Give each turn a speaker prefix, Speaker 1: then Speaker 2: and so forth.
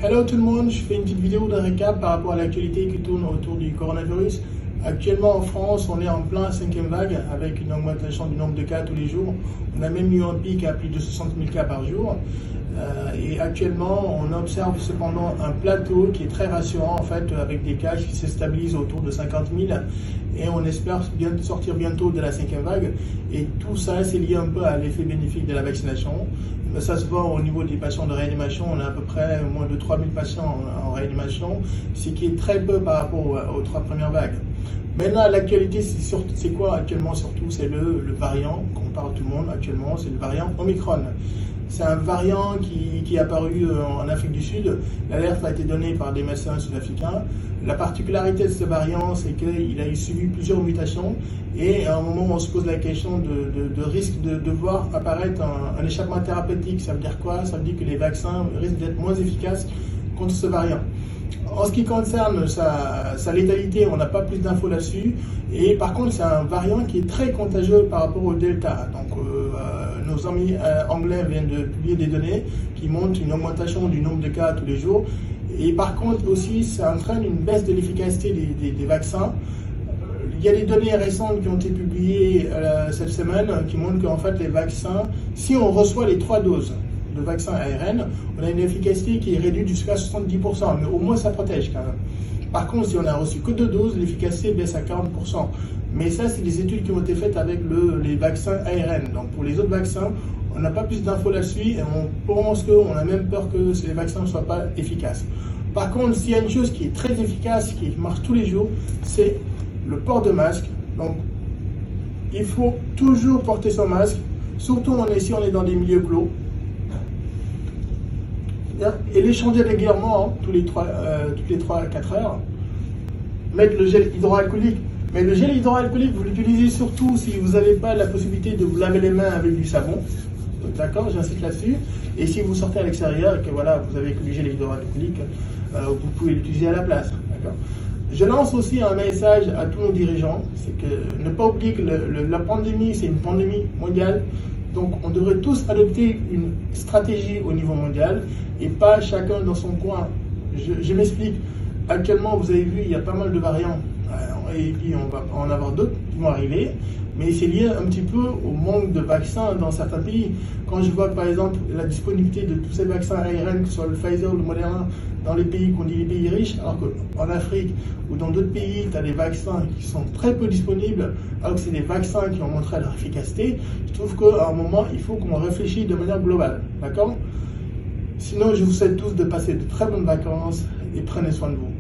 Speaker 1: Hello tout le monde, je fais une petite vidéo de récap par rapport à l'actualité qui tourne autour du coronavirus. Actuellement en France, on est en plein 5e vague avec une augmentation du nombre de cas tous les jours. On a même eu un pic à plus de 60 000 cas par jour. Et actuellement, on observe cependant un plateau qui est très rassurant en fait, avec des cas qui se stabilisent autour de 50 000. Et on espère bien sortir bientôt de la 5e vague. Et tout ça, c'est lié un peu à l'effet bénéfique de la vaccination. Ça se voit au niveau des patients de réanimation. On a à peu près moins de 3000 patients en réanimation, ce qui est très peu par rapport aux 3 premières vagues. Maintenant, l'actualité, c'est quoi actuellement surtout? C'est le variant qu'on parle tout le monde actuellement, c'est le variant Omicron. C'est un variant qui est apparu en Afrique du Sud. L'alerte a été donnée par des médecins sud-africains. La particularité de ce variant, c'est qu'il a subi plusieurs mutations. Et à un moment, on se pose la question de risque de voir apparaître un échappement thérapeutique. Ça veut dire quoi? Ça veut dire que les vaccins risquent d'être moins efficaces contre ce variant. En ce qui concerne sa létalité, on n'a pas plus d'infos là-dessus. Et par contre, c'est un variant qui est très contagieux par rapport au Delta. Donc, nos amis anglais viennent de publier des données qui montrent une augmentation du nombre de cas tous les jours. Et par contre aussi, ça entraîne une baisse de l'efficacité des vaccins. Il y a des données récentes qui ont été publiées cette semaine qui montrent qu'en fait les vaccins, si on reçoit les 3 doses de vaccin ARN, on a une efficacité qui est réduite jusqu'à 70%, mais au moins ça protège quand même. Par contre, si on a reçu que 2 doses, l'efficacité baisse à 40%. Mais ça, c'est des études qui ont été faites avec les vaccins ARN. Donc pour les autres vaccins, on n'a pas plus d'infos là-dessus et on pense qu'on a même peur que ces vaccins ne soient pas efficaces. Par contre, s'il y a une chose qui est très efficace, qui marche tous les jours, c'est le port de masque. Donc, il faut toujours porter son masque, surtout si on est dans des milieux clos. Et les changer régulièrement, toutes les 3 à 4 heures. Mettre le gel hydroalcoolique. Mais le gel hydroalcoolique, vous l'utilisez surtout si vous n'avez pas la possibilité de vous laver les mains avec du savon. D'accord, j'insiste là-dessus. Et si vous sortez à l'extérieur et que voilà, vous avez que du gel hydroalcoolique, vous pouvez l'utiliser à la place. D'accord. Je lance aussi un message à tous nos dirigeants, c'est que ne pas oublier que la pandémie, c'est une pandémie mondiale. Donc on devrait tous adopter une stratégie au niveau mondial et pas chacun dans son coin. Je m'explique. Actuellement, vous avez vu, il y a pas mal de variants. Et puis on va en avoir d'autres qui vont arriver. Mais c'est lié un petit peu au manque de vaccins dans certains pays. Quand je vois par exemple la disponibilité de tous ces vaccins ARN, que ce soit le Pfizer ou le Moderna, dans les pays qu'on dit les pays riches, alors qu'en Afrique ou dans d'autres pays, tu as des vaccins qui sont très peu disponibles, alors que c'est des vaccins qui ont montré leur efficacité, je trouve qu'à un moment, il faut qu'on réfléchisse de manière globale. D'accord? Sinon, je vous souhaite tous de passer de très bonnes vacances et prenez soin de vous.